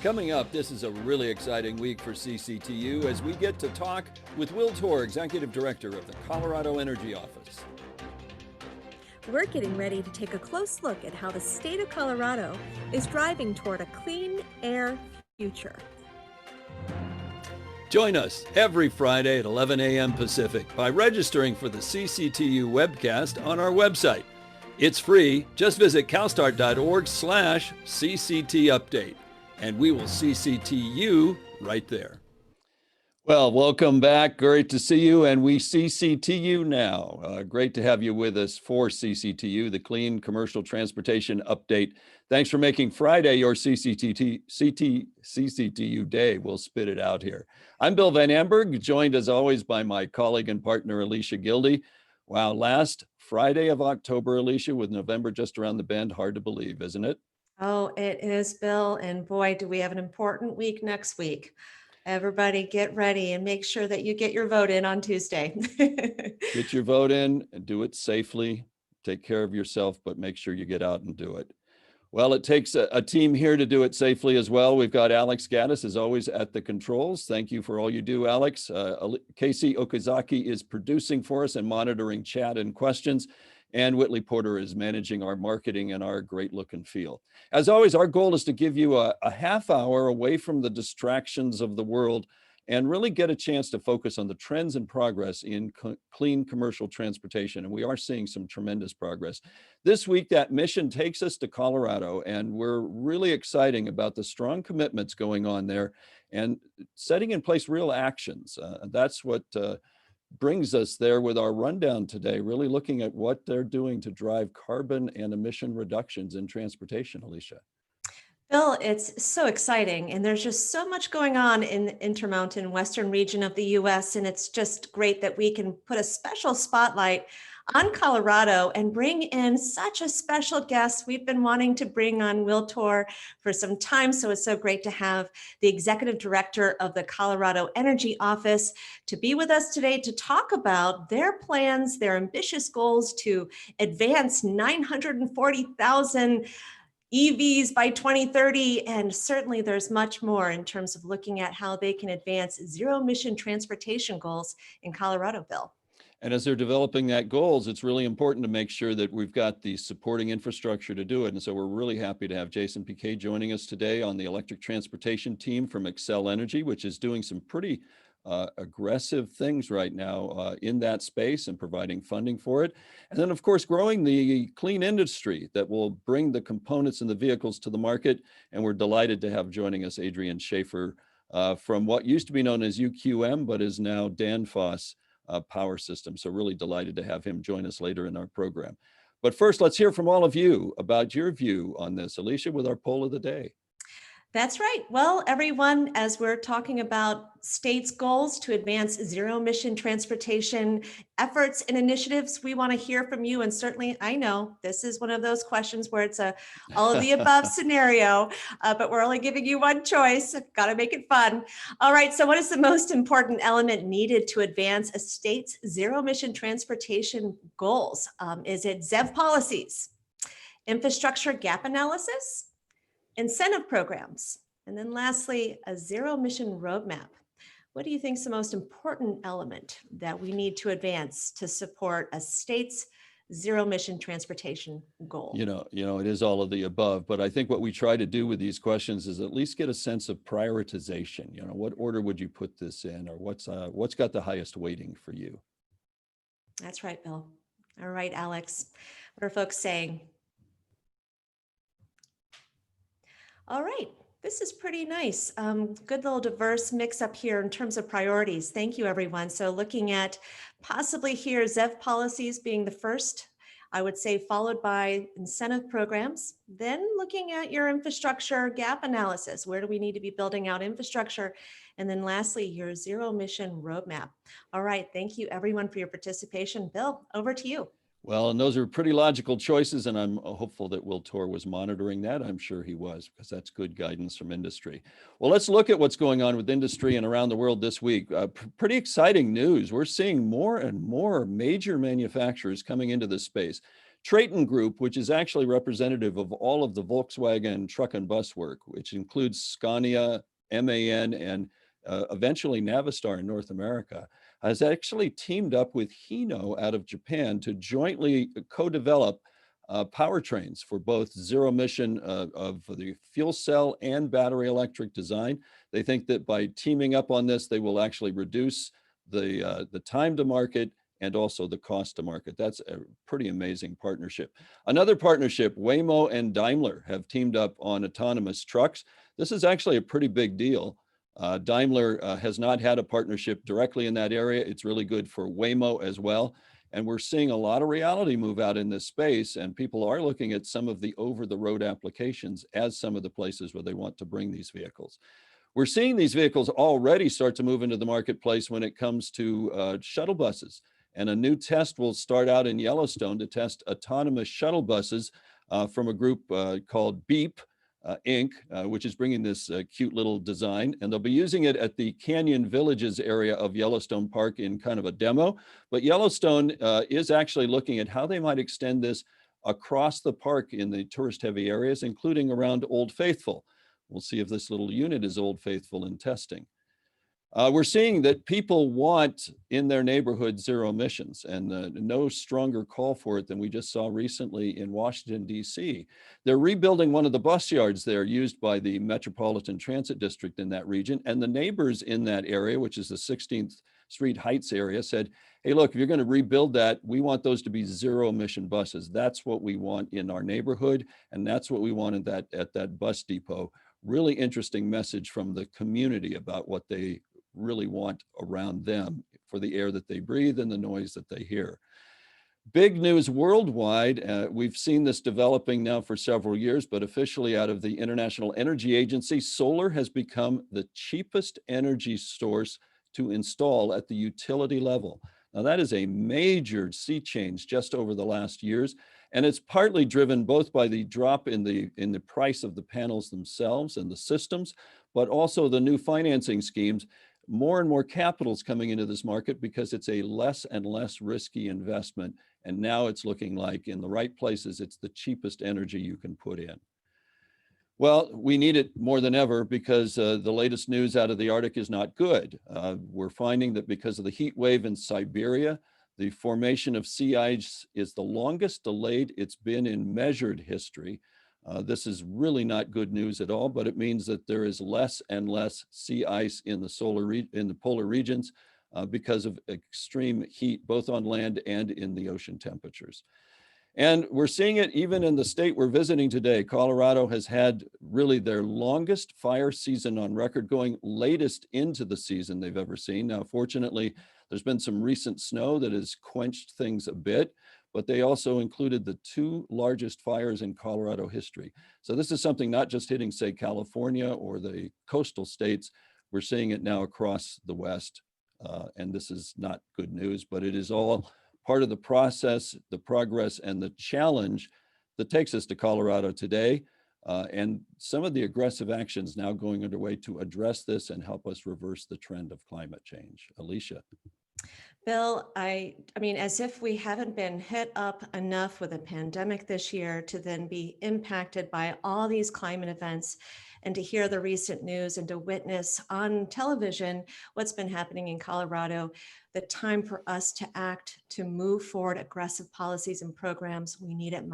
Coming up, this is a really exciting week for CCTU as we get to talk with Will Toor, Executive Director of the Colorado Energy Office. We're getting ready to take a close look at how the state of Colorado is driving toward a clean air future. Join us every Friday at 11 a.m. Pacific by registering for the CCTU webcast on our website. It's free. Just visit calstart.org/CCT update, and we will CCT you right there. Well, welcome back. Great to see you, and we CCT you now. Great to have you with us for CCTU, the Clean Commercial Transportation Update. Thanks for making Friday your CCTU day. We'll spit it out here. I'm Bill Van Amberg, joined as always by my colleague and partner, Alicia Gildy. Wow, last Friday of October, Alicia, with November just around the bend. Hard to believe, isn't it? Oh, it is, Bill. And boy, do we have an important week next week. Everybody get ready and make sure that you get your vote in on Tuesday. Get your vote in and do it safely. Take care of yourself, but make sure you get out and do it. Well, it takes a team here to do it safely as well. We've got Alex Gaddis, as always, at the controls. Thank you for all you do, Alex. Casey Okazaki is producing for us and monitoring chat and questions. And Whitley Porter is managing our marketing and our great look and feel. As always, our goal is to give you a half hour away from the distractions of the world and really get a chance to focus on the trends and progress in clean commercial transportation. And we are seeing some tremendous progress. This week, that mission takes us to Colorado, and we're really excited about the strong commitments going on there and setting in place real actions. That's what brings us there with our rundown today, really looking at what they're doing to drive carbon and emission reductions in transportation, Alicia. Bill, it's so exciting. And there's just so much going on in the Intermountain Western region of the US. And it's just great that we can put a special spotlight on Colorado and bring in such a special guest. We've been wanting to bring on Will Toor for some time, so it's so great to have the Executive Director of the Colorado Energy Office to be with us today to talk about their plans, their ambitious goals to advance 940,000 EVs by 2030, and certainly there's much more in terms of looking at how they can advance zero-emission transportation goals in Colorado, Bill. And as they're developing that goals, it's really important to make sure that we've got the supporting infrastructure to do it. And so we're really happy to have Jason Peuquet joining us today on the electric transportation team from Xcel Energy, which is doing some pretty aggressive things right now in that space and providing funding for it. And then, of course, growing the clean industry that will bring the components and the vehicles to the market. And we're delighted to have joining us Adrian Schaffer from what used to be known as UQM, but is now Danfoss Power System. So really delighted to have him join us later in our program. But first, let's hear from all of you about your view on this, Alicia, with our poll of the day. That's right. Well, everyone, as we're talking about states' goals to advance zero-emission transportation efforts and initiatives, we want to hear from you. And certainly, I know this is one of those questions where it's a all of the above scenario, but we're only giving you one choice. Got to make it fun. All right. So what is the most important element needed to advance a state's zero-emission transportation goals? Is it ZEV policies, infrastructure gap analysis, incentive programs, and then lastly, a zero-emission roadmap? What do you think is the most important element that we need to advance to support a state's zero-emission transportation goal? You know, it is all of the above, but I think what we try to do with these questions is at least get a sense of prioritization. You know, what order would you put this in, or what's got the highest weighting for you? That's right, Bill. All right, Alex, what are folks saying? All right, this is pretty nice. Good little diverse mix up here in terms of priorities. Thank you, everyone. So looking at possibly here, ZEV policies being the first, I would say, followed by incentive programs, then looking at your infrastructure gap analysis. Where do we need to be building out infrastructure? And then lastly, your zero emission roadmap. All right, thank you everyone for your participation. Bill, over to you. Well, and those are pretty logical choices, and I'm hopeful that Will Toor was monitoring that. I'm sure he was, because that's good guidance from industry. Well, let's look at what's going on with industry and around the world this week. Pretty exciting news. We're seeing more and more major manufacturers coming into this space, Traton Group, which is actually representative of all of the Volkswagen truck and bus work, which includes Scania, MAN, and eventually Navistar in North America, has actually teamed up with Hino out of Japan to jointly co-develop powertrains for both zero emission of the fuel cell and battery electric design. They think that by teaming up on this, they will actually reduce the time to market and also the cost to market. That's a pretty amazing partnership. Another partnership, Waymo and Daimler have teamed up on autonomous trucks. This is actually a pretty big deal. Daimler has not had a partnership directly in that area. It's really good for Waymo as well. And we're seeing a lot of reality move out in this space, and people are looking at some of the over-the-road applications as some of the places where they want to bring these vehicles. We're seeing these vehicles already start to move into the marketplace when it comes to shuttle buses. And a new test will start out in Yellowstone to test autonomous shuttle buses from a group called Beep Inc., which is bringing this cute little design. And they'll be using it at the Canyon Villages area of Yellowstone Park in kind of a demo. But Yellowstone is actually looking at how they might extend this across the park in the tourist-heavy areas, including around Old Faithful. We'll see if this little unit is Old Faithful in testing. We're seeing that people want in their neighborhood zero emissions, and no stronger call for it than we just saw recently in Washington, D.C. They're rebuilding one of the bus yards there used by the Metropolitan Transit District in that region, and the neighbors in that area, which is the 16th Street Heights area, said, hey, look, if you're going to rebuild that, we want those to be zero emission buses. That's what we want in our neighborhood, and that's what we want at that bus depot. Really interesting message from the community about what they really want around them for the air that they breathe and the noise that they hear. Big news worldwide. We've seen this developing now for several years, but officially out of the International Energy Agency, solar has become the cheapest energy source to install at the utility level. Now that is a major sea change just over the last years. And it's partly driven both by the drop in the price of the panels themselves and the systems, but also the new financing schemes. More and more capital is coming into this market because it's a less and less risky investment. And now it's looking like in the right places, it's the cheapest energy you can put in. Well, we need it more than ever because the latest news out of the Arctic is not good. We're finding that because of the heat wave in Siberia, the formation of sea ice is the longest delayed it's been in measured history. This is really not good news at all, but it means that there is less and less sea ice in the polar regions because of extreme heat, both on land and in the ocean temperatures. And we're seeing it even in the state we're visiting today. Colorado has had really their longest fire season on record, going latest into the season they've ever seen. Now, fortunately, there's been some recent snow that has quenched things a bit, but they also included the 2 largest fires in Colorado history. So this is something not just hitting, say, California or the coastal states. We're seeing it now across the West, and this is not good news, but it is all part of the process, the progress, and the challenge that takes us to Colorado today, and some of the aggressive actions now going underway to address this and help us reverse the trend of climate change. Alicia. Bill, I mean, as if we haven't been hit up enough with a pandemic this year to then be impacted by all these climate events, and to hear the recent news and to witness on television what's been happening in Colorado. The time for us to act, to move forward aggressive policies and programs, we need it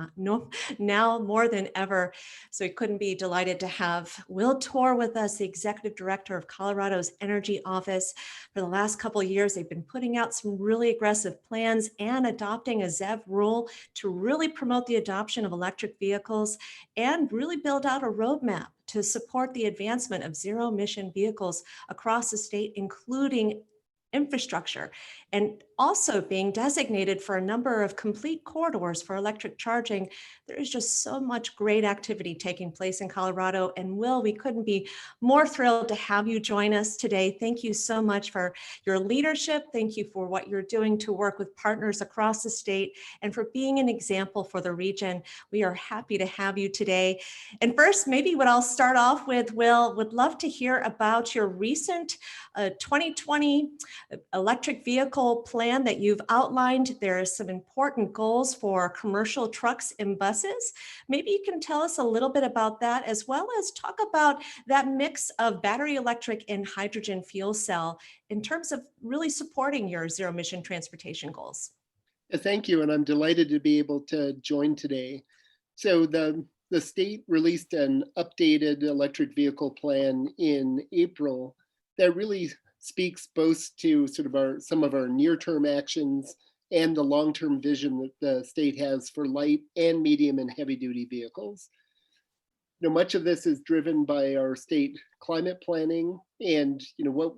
now more than ever. So we couldn't be delighted to have Will Toor with us, the Executive Director of Colorado's Energy Office. For the last couple of years, they've been putting out some really aggressive plans and adopting a ZEV rule to really promote the adoption of electric vehicles and really build out a roadmap to support the advancement of zero-emission vehicles across the state, including infrastructure, and also being designated for a number of complete corridors for electric charging. There is just so much great activity taking place in Colorado. And Will, we couldn't be more thrilled to have you join us today. Thank you so much for your leadership. Thank you for what you're doing to work with partners across the state and for being an example for the region. We are happy to have you today. And first, maybe what I'll start off with, Will, would love to hear about your recent 2020 electric vehicle plan plan that you've outlined. There are some important goals for commercial trucks and buses. Maybe you can tell us a little bit about that, as well as talk about that mix of battery electric and hydrogen fuel cell in terms of really supporting your zero emission transportation goals. Thank you, and I'm delighted to be able to join today. So the state released an updated electric vehicle plan in April that really speaks both to sort of some of our near-term actions and the long-term vision that the state has for light and medium and heavy-duty vehicles. You know, much of this is driven by our state climate planning, and what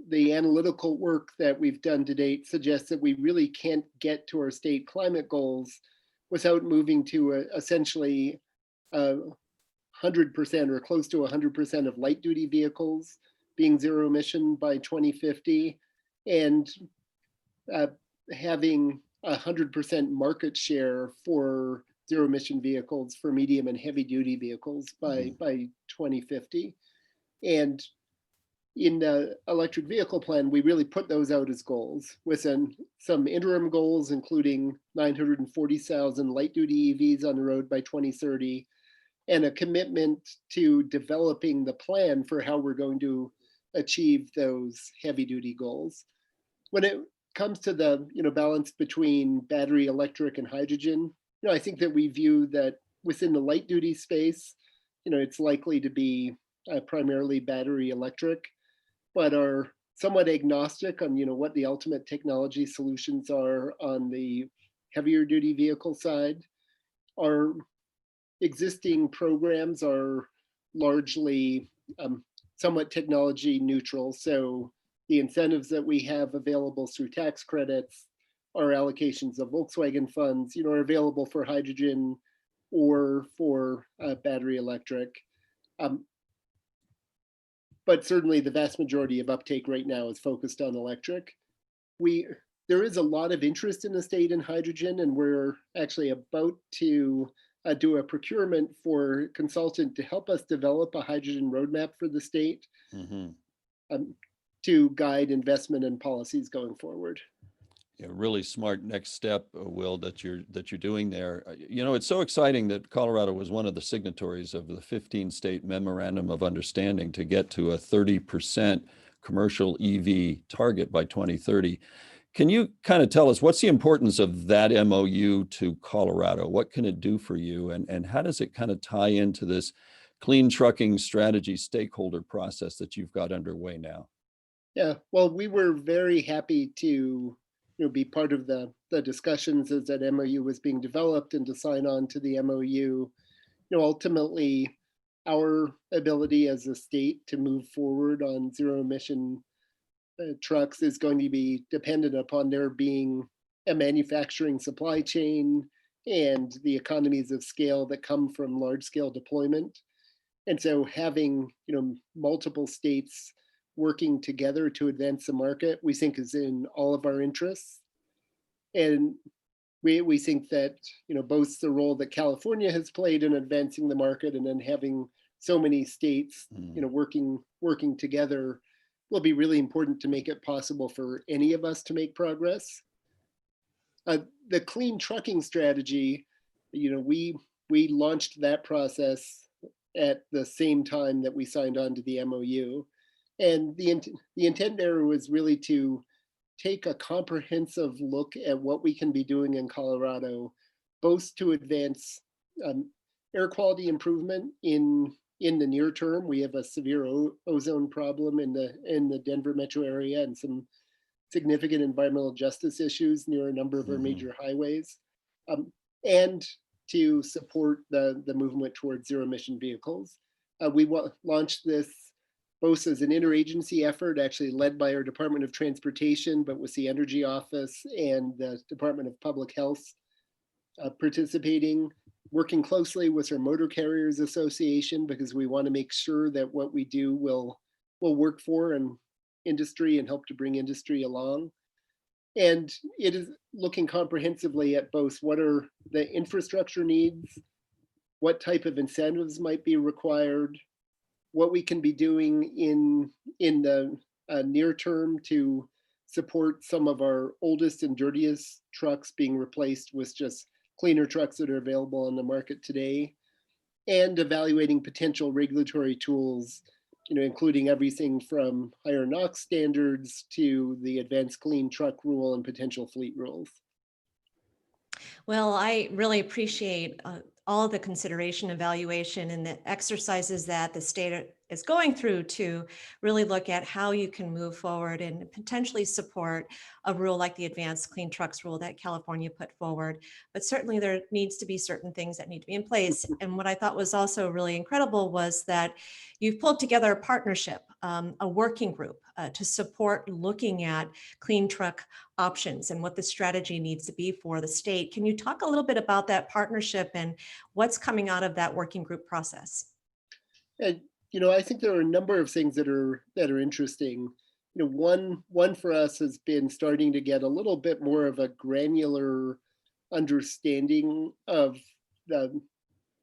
the analytical work that we've done to date suggests that we really can't get to our state climate goals without moving to essentially 100% or close to 100% of light duty vehicles being zero emission by 2050, and having 100% market share for zero emission vehicles for medium and heavy duty vehicles by 2050. And in the electric vehicle plan, we really put those out as goals with some interim goals, including 940,000 light duty EVs on the road by 2030, and a commitment to developing the plan for how we're going to achieve those heavy duty goals. When it comes to the balance between battery electric and hydrogen, I think that we view that within the light duty space, it's likely to be primarily battery electric, but are somewhat agnostic on what the ultimate technology solutions are on the heavier duty vehicle side. Our existing programs are largely somewhat technology neutral. So the incentives that we have available through tax credits, our allocations of Volkswagen funds, are available for hydrogen or for battery electric. But certainly the vast majority of uptake right now is focused on electric. There is a lot of interest in the state in hydrogen, and we're actually about to do a procurement for a consultant to help us develop a hydrogen roadmap for the state to guide investment and policies going forward. Yeah, really smart next step, Will, that you're doing there. It's so exciting that Colorado was one of the signatories of the 15-state memorandum of understanding to get to a 30% commercial EV target by 2030. Can you kind of tell us what's the importance of that MOU to Colorado? What can it do for you, and how does it kind of tie into this clean trucking strategy stakeholder process that you've got underway now? Yeah, well, we were very happy to be part of the discussions as that MOU was being developed and to sign on to the MOU. Ultimately, our ability as a state to move forward on zero emission trucks is going to be dependent upon there being a manufacturing supply chain and the economies of scale that come from large scale deployment. And so having multiple states working together to advance the market, we think is in all of our interests. And we think that both the role that California has played in advancing the market, and then having so many states working together, will be really important to make it possible for any of us to make progress. The clean trucking strategy, we launched that process at the same time that we signed on to the MOU. And the intent there was really to take a comprehensive look at what we can be doing in Colorado, both to advance air quality improvement in the near term. We have a severe ozone problem in the Denver metro area and some significant environmental justice issues near a number of our major highways, and to support the movement towards zero emission vehicles. We launched this both as an interagency effort, actually led by our Department of Transportation, but with the Energy Office and the Department of Public Health participating, working closely with our Motor Carriers Association, because we want to make sure that what we do will work for industry and help to bring industry along. And it is looking comprehensively at both what are the infrastructure needs, what type of incentives might be required, what we can be doing in the near term to support some of our oldest and dirtiest trucks being replaced with just cleaner trucks that are available on the market today, and evaluating potential regulatory tools, including everything from higher NOx standards to the advanced clean truck rule and potential fleet rules. Well, I really appreciate all the consideration, evaluation, and the exercises that the state is going through to really look at how you can move forward and potentially support a rule like the Advanced Clean Trucks rule that California put forward. But certainly there needs to be certain things that need to be in place. And what I thought was also really incredible was that you've pulled together a partnership, a working group to support looking at clean truck options and what the strategy needs to be for the state. Can you talk a little bit about that partnership and what's coming out of that working group process? And I think there are a number of things that are interesting. One for us has been starting to get a little bit more of a granular understanding of the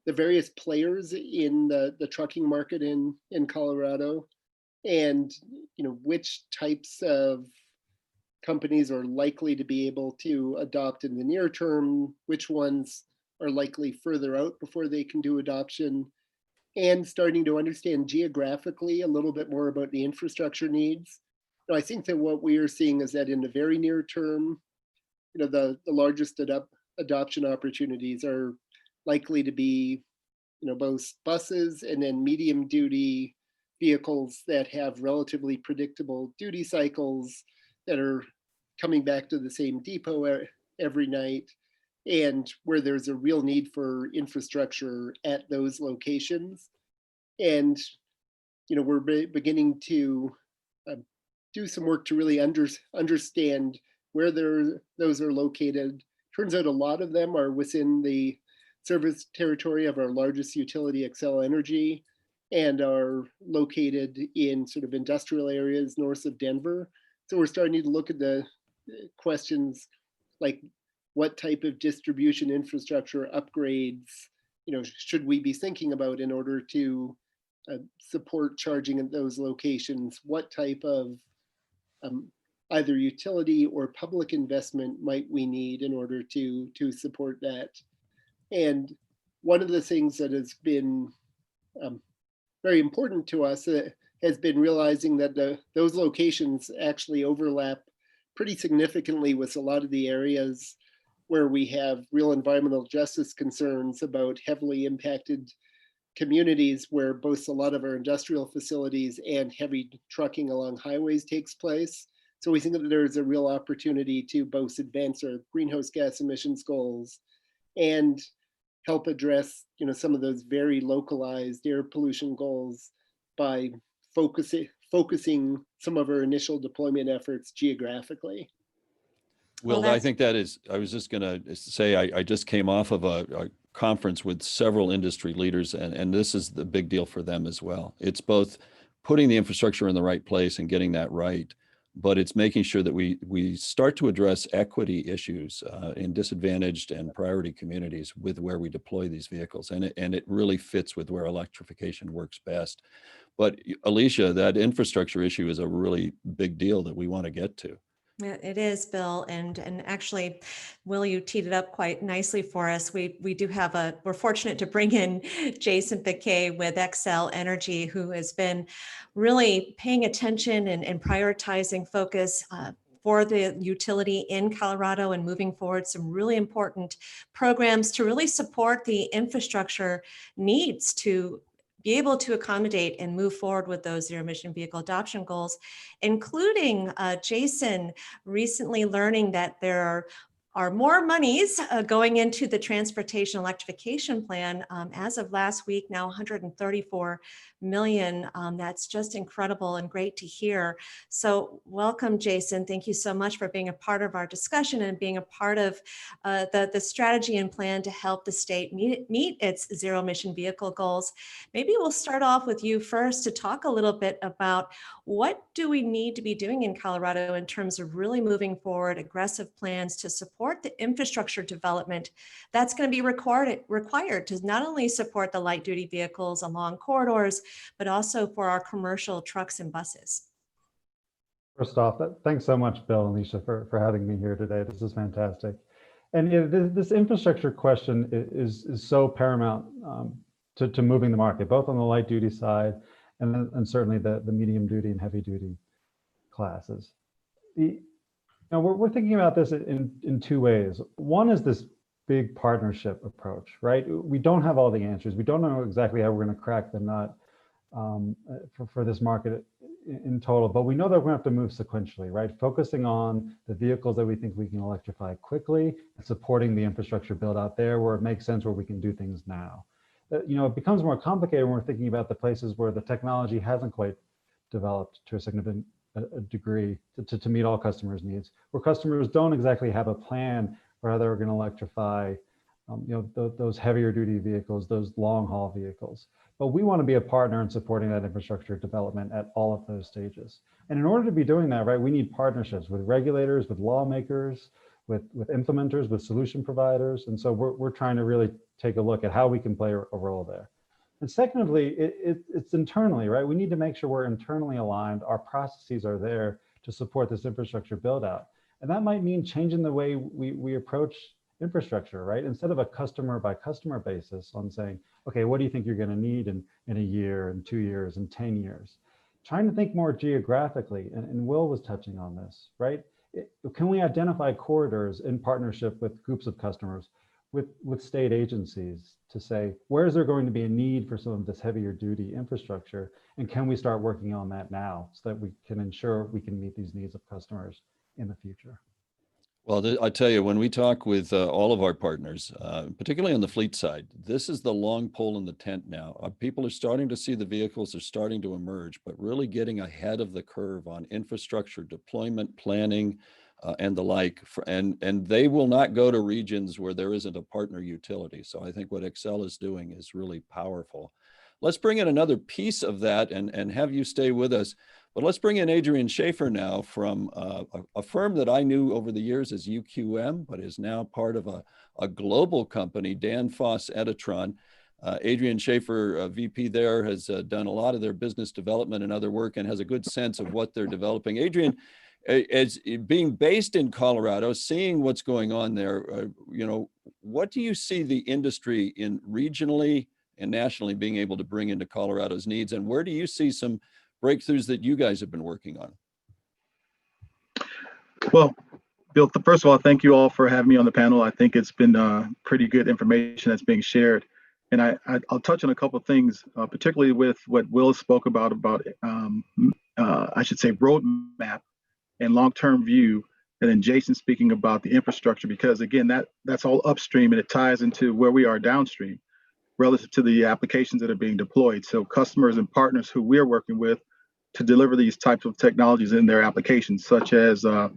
various players in the trucking market in Colorado, and which types of companies are likely to be able to adopt in the near term, which ones are likely further out before they can do adoption, and starting to understand geographically a little bit more about the infrastructure needs. I think that what we are seeing is that in the very near term, the largest adoption opportunities are likely to be, both buses and then medium duty vehicles that have relatively predictable duty cycles that are coming back to the same depot every night, and where there's a real need for infrastructure at those locations. And we're beginning to do some work to really understand where those are located. Turns out a lot of them are within the service territory of our largest utility, Xcel Energy, and are located in sort of industrial areas north of Denver. So we're starting to look at the questions like, what type of distribution infrastructure upgrades should we be thinking about in order to support charging at those locations? What type of either utility or public investment might we need in order to support that? And one of the things that has been very important to us has been realizing that those locations actually overlap pretty significantly with a lot of the areas where we have real environmental justice concerns about heavily impacted communities, where both a lot of our industrial facilities and heavy trucking along highways takes place. So we think that there's a real opportunity to both advance our greenhouse gas emissions goals and help address some of those very localized air pollution goals by focusing some of our initial deployment efforts geographically. Will, I think that is, I was just going to say, I just came off of a conference with several industry leaders, and this is the big deal for them as well. It's both putting the infrastructure in the right place and getting that right, but it's making sure that we start to address equity issues in disadvantaged and priority communities with where we deploy these vehicles. And it really fits with where electrification works best. But Alicia, that infrastructure issue is a really big deal that we want to get to. It is, Bill, and actually, Will, you teed it up quite nicely for us. We do have we're fortunate to bring in Jason Peuquet with Xcel Energy, who has been really paying attention and prioritizing focus for the utility in Colorado and moving forward some really important programs to really support the infrastructure needs to be able to accommodate and move forward with those zero emission vehicle adoption goals, including Jason recently learning that there are more monies going into the transportation electrification plan. As of last week, now 134 million. That's just incredible and great to hear. So welcome, Jason. Thank you so much for being a part of our discussion and being a part of the strategy and plan to help the state meet its zero emission vehicle goals. Maybe we'll start off with you first to talk a little bit about what do we need to be doing in Colorado in terms of really moving forward aggressive plans to support the infrastructure development that's going to be required to not only support the light duty vehicles along corridors, but also for our commercial trucks and buses. First off, thanks so much, Bill and Alicia, for having me here today. This is fantastic. And this infrastructure question is so paramount to moving the market, both on the light duty side and certainly the medium duty and heavy duty classes. We're thinking about this in two ways. One is this big partnership approach, right? We don't have all the answers. We don't know exactly how we're going to crack the nut for this market in total, but we know that we're going to have to move sequentially, right? Focusing on the vehicles that we think we can electrify quickly and supporting the infrastructure build out there where it makes sense, where we can do things now. It becomes more complicated when we're thinking about the places where the technology hasn't quite developed to a significant degree to meet all customers' needs, where customers don't exactly have a plan for how they're going to electrify those heavier duty vehicles, those long haul vehicles. But we want to be a partner in supporting that infrastructure development at all of those stages. And in order to be doing that, right, we need partnerships with regulators, with lawmakers, with implementers, with solution providers. And so we're trying to really take a look at how we can play a role there. And secondly, it's internally, right? We need to make sure we're internally aligned. Our processes are there to support this infrastructure build out. And that might mean changing the way we approach infrastructure, right? Instead of a customer by customer basis on saying, okay, what do you think you're going to need in a year, in 2 years, in 10 years? Trying to think more geographically, and Will was touching on this, right? Can we identify corridors in partnership with groups of customers, with state agencies to say, where is there going to be a need for some of this heavier duty infrastructure? And can we start working on that now so that we can ensure we can meet these needs of customers in the future? Well, I tell you, when we talk with all of our partners, particularly on the fleet side, this is the long pole in the tent now. People are starting to see the vehicles are starting to emerge, but really getting ahead of the curve on infrastructure deployment, planning, and the like. And they will not go to regions where there isn't a partner utility. So I think what Xcel is doing is really powerful. Let's bring in another piece of that and have you stay with us. But let's bring in Adrian Schaffer now from a firm that I knew over the years as UQM, but is now part of a global company, Danfoss Editron. Adrian Schaffer, VP there, has done a lot of their business development and other work and has a good sense of what they're developing. Adrian, as being based in Colorado, seeing what's going on there, what do you see the industry in regionally and nationally being able to bring into Colorado's needs? And where do you see some breakthroughs that you guys have been working on? Well, Bill, first of all, thank you all for having me on the panel. I think it's been pretty good information that's being shared. And I'll touch on a couple of things, particularly with what Will spoke about I should say, roadmap and long-term view, and then Jason speaking about the infrastructure, because again, that's all upstream and it ties into where we are downstream relative to the applications that are being deployed. So customers and partners who we're working with to deliver these types of technologies in their applications, such as the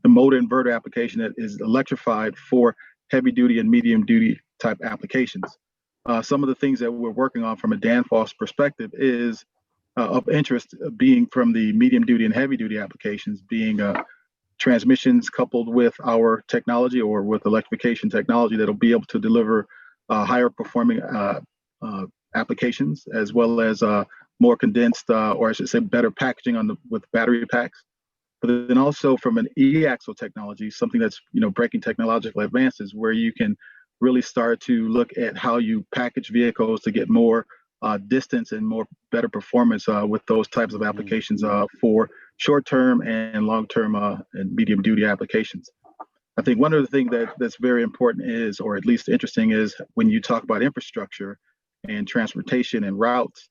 motor inverter application that is electrified for heavy duty and medium duty type applications. Some of the things that we're working on from a Danfoss perspective is of interest, being from the medium duty and heavy duty applications, being transmissions coupled with our technology or with electrification technology that'll be able to deliver higher performing applications, as well as more condensed, or I should say better packaging with battery packs. But then also from an e-axle technology, something that's breaking technological advances, where you can really start to look at how you package vehicles to get more distance and better performance with those types of applications for short-term and long-term and medium-duty applications. I think one of the things that's very important is, or at least interesting, is when you talk about infrastructure and transportation and routes,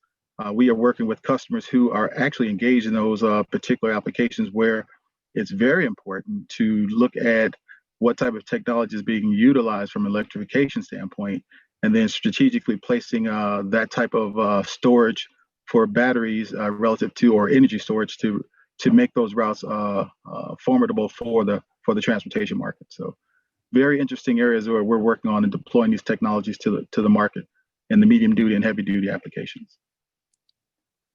we are working with customers who are actually engaged in those particular applications where it's very important to look at what type of technology is being utilized from an electrification standpoint, and then strategically placing that type of storage for batteries relative to, or energy storage to make those routes formidable for the transportation market. So very interesting areas where we're working on and deploying these technologies to the market in the medium duty and heavy duty applications.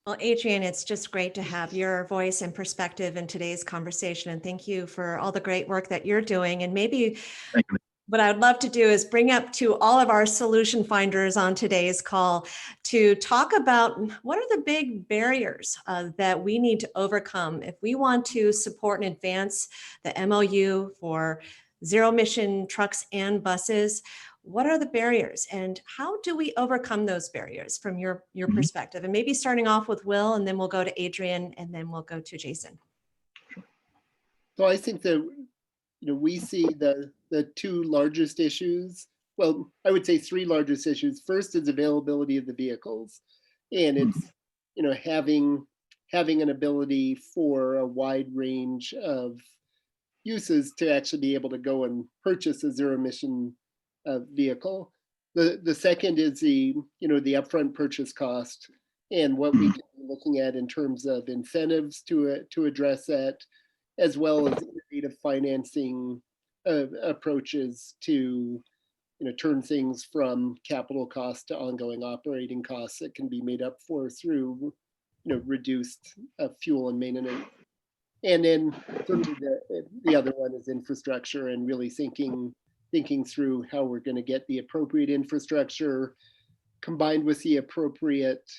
Well, Adrian, it's just great to have your voice and perspective in today's conversation. And thank you for all the great work that you're doing. And maybe what I would love to do is bring up to all of our solution finders on today's call to talk about what are the big barriers that we need to overcome if we want to support and advance the MOU for zero emission trucks and buses. What are the barriers and how do we overcome those barriers from your perspective? And maybe starting off with Will, and then we'll go to Adrian, and then we'll go to Jason. So I think that we see the two largest issues. Well, I would say three largest issues. First is availability of the vehicles, and it's having an ability for a wide range of uses to actually be able to go and purchase a zero emission vehicle. The second is the upfront purchase cost and what we can be looking at in terms of incentives to address that, as well as innovative financing approaches to turn things from capital costs to ongoing operating costs that can be made up for through reduced fuel and maintenance. And then the other one is infrastructure, and really thinking through how we're going to get the appropriate infrastructure combined with the appropriate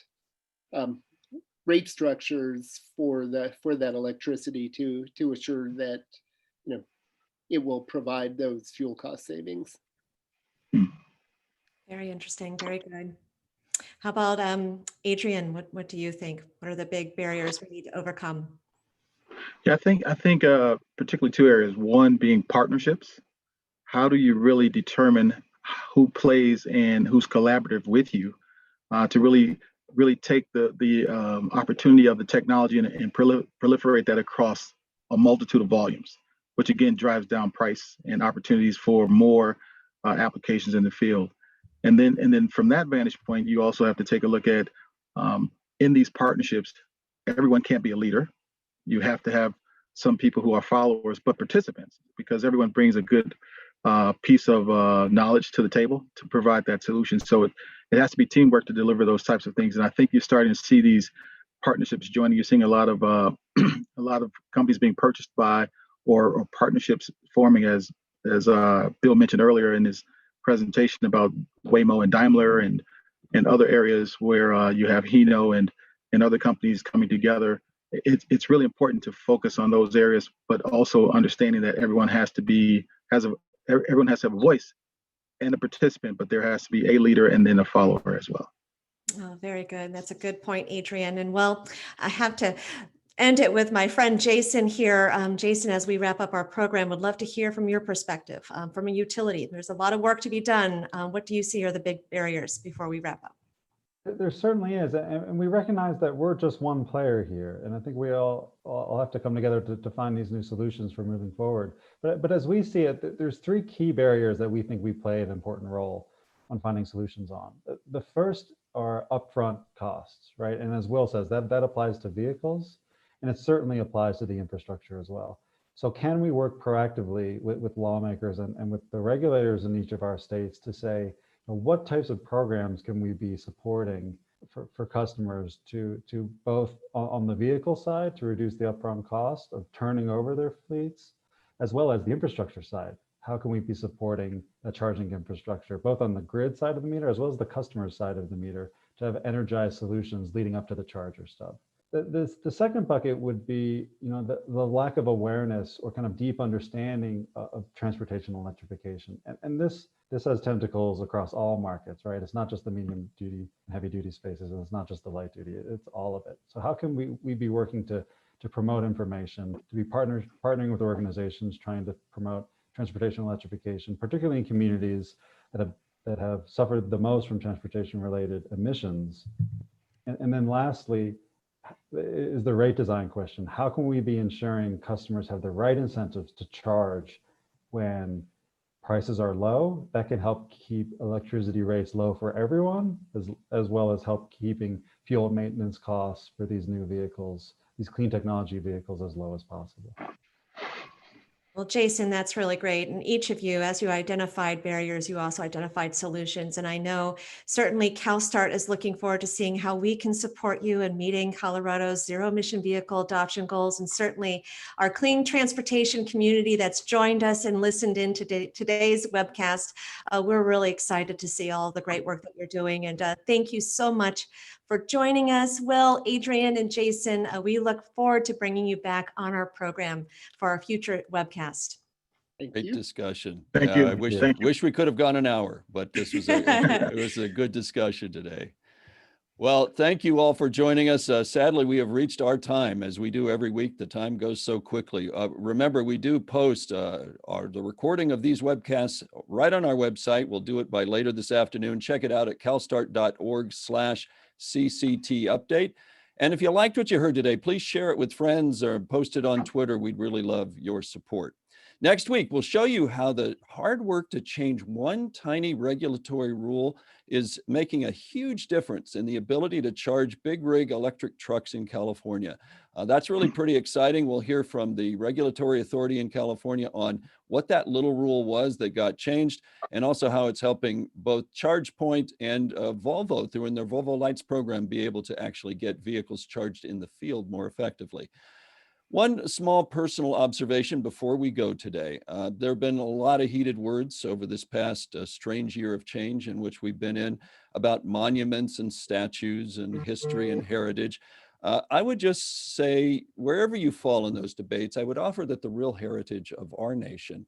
rate structures for that electricity to assure that it will provide those fuel cost savings. Very interesting. Very good. How about Adrian? What do you think? What are the big barriers we need to overcome? Yeah, I think particularly two areas. One being partnerships. How do you really determine who plays and who's collaborative with you to really take the opportunity of the technology and proliferate that across a multitude of volumes, which again drives down price and opportunities for more applications in the field. And then from that vantage point, you also have to take a look at in these partnerships, everyone can't be a leader. You have to have some people who are followers, but participants, because everyone brings a good piece of knowledge to the table to provide that solution. So it has to be teamwork to deliver those types of things. And I think you're starting to see these partnerships joining. You're seeing a lot of companies being purchased by or partnerships forming, as Bill mentioned earlier in his presentation about Waymo and Daimler and other areas where you have Hino and other companies coming together. It's really important to focus on those areas, but also understanding that everyone has to have a voice and a participant, but there has to be a leader and then a follower as well. Oh, very good. That's a good point, Adrian. And well, I have to end it with my friend Jason here. Jason, as we wrap up our program, would love to hear from your perspective from a utility. There's a lot of work to be done. What do you see are the big barriers before we wrap up? There certainly is, and we recognize that we're just one player here, and I think we all have to come together to find these new solutions for moving forward. But as we see it, there's three key barriers that we think we play an important role on finding solutions on. The first are upfront costs, right? And as Will says, that applies to vehicles, and it certainly applies to the infrastructure as well. So can we work proactively with lawmakers and with the regulators in each of our states to say, what types of programs can we be supporting for customers to both on the vehicle side to reduce the upfront cost of turning over their fleets, as well as the infrastructure side? How can we be supporting a charging infrastructure, both on the grid side of the meter, as well as the customer side of the meter, to have energized solutions leading up to the charger stub? The second bucket would be, the lack of awareness or kind of deep understanding of transportation electrification. And this has tentacles across all markets, right? It's not just the medium duty and heavy duty spaces, and it's not just the light duty, it's all of it. So how can we be working to promote information, to be partnering with organizations trying to promote transportation electrification, particularly in communities that have suffered the most from transportation related emissions? And then lastly, is the rate design question. How can we be ensuring customers have the right incentives to charge when prices are low? That can help keep electricity rates low for everyone, as well as help keeping fuel maintenance costs for these new vehicles, these clean technology vehicles, as low as possible. Well, Jason, that's really great. And each of you, as you identified barriers, you also identified solutions. And I know certainly CalSTART is looking forward to seeing how we can support you in meeting Colorado's zero emission vehicle adoption goals. And certainly our clean transportation community that's joined us and listened in to today's webcast. We're really excited to see all the great work that you're doing. And thank you so much for joining us, Will, Adrian, and Jason. We look forward to bringing you back on our program for our future webcast. Thank Great you. discussion. Thank you. I wish, Thank you. wish we could have gone an hour, but this was it was a good discussion today. Well, thank you all for joining us. Sadly, we have reached our time. As we do every week, the time goes so quickly. Remember, we do post the recording of these webcasts right on our website. We'll do it by later this afternoon. Check it out at calstart.org/CCT update. And if you liked what you heard today, please share it with friends or post it on Twitter. We'd really love your support. Next week, we'll show you how the hard work to change one tiny regulatory rule is making a huge difference in the ability to charge big rig electric trucks in California. That's really pretty exciting. We'll hear from the regulatory authority in California on what that little rule was that got changed, and also how it's helping both ChargePoint and Volvo through in their Volvo Lights program be able to actually get vehicles charged in the field more effectively. One small personal observation before we go today. There have been a lot of heated words over this past strange year of change in which we've been in about monuments and statues and history and heritage. I would just say, wherever you fall in those debates, I would offer that the real heritage of our nation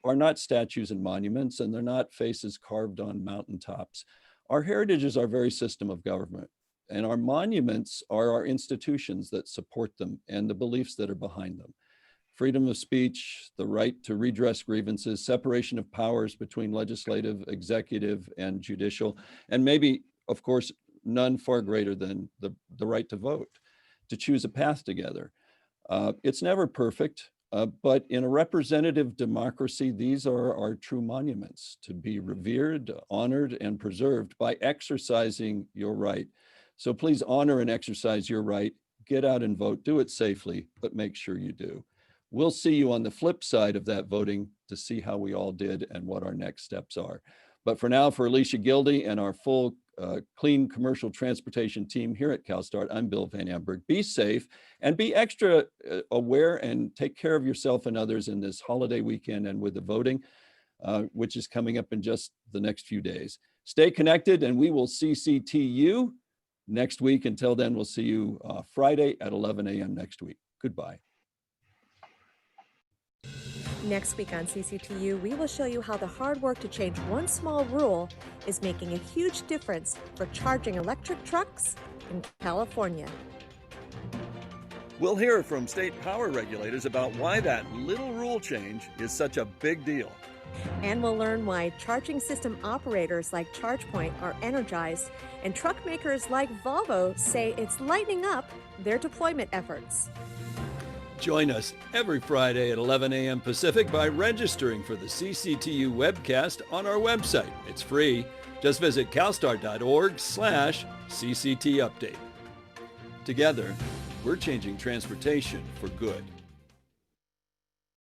are not statues and monuments, and they're not faces carved on mountaintops. Our heritage is our very system of government. And our monuments are our institutions that support them and the beliefs that are behind them. Freedom of speech, the right to redress grievances, separation of powers between legislative, executive, and judicial, and maybe, of course, none far greater than the right to vote, to choose a path together. It's never perfect, but in a representative democracy, these are our true monuments to be revered, honored, and preserved by exercising your right. So please honor and exercise your right, get out and vote, do it safely, but make sure you do. We'll see you on the flip side of that voting to see how we all did and what our next steps are. But for now, for Alicia Gildy and our full clean commercial transportation team here at CalSTART, I'm Bill Van Amberg. Be safe and be extra aware and take care of yourself and others in this holiday weekend and with the voting, which is coming up in just the next few days. Stay connected and we will CCTU next week. Until then, we'll see you Friday at 11 a.m. next week. Goodbye. Next week on CCTU, we will show you how the hard work to change one small rule is making a huge difference for charging electric trucks in California. We'll hear from state power regulators about why that little rule change is such a big deal. And we'll learn why charging system operators like ChargePoint are energized and truck makers like Volvo say it's lightening up their deployment efforts. Join us every Friday at 11 a.m. Pacific by registering for the CCTU webcast on our website. It's free. Just visit calstart.org/CCT update. Together, we're changing transportation for good.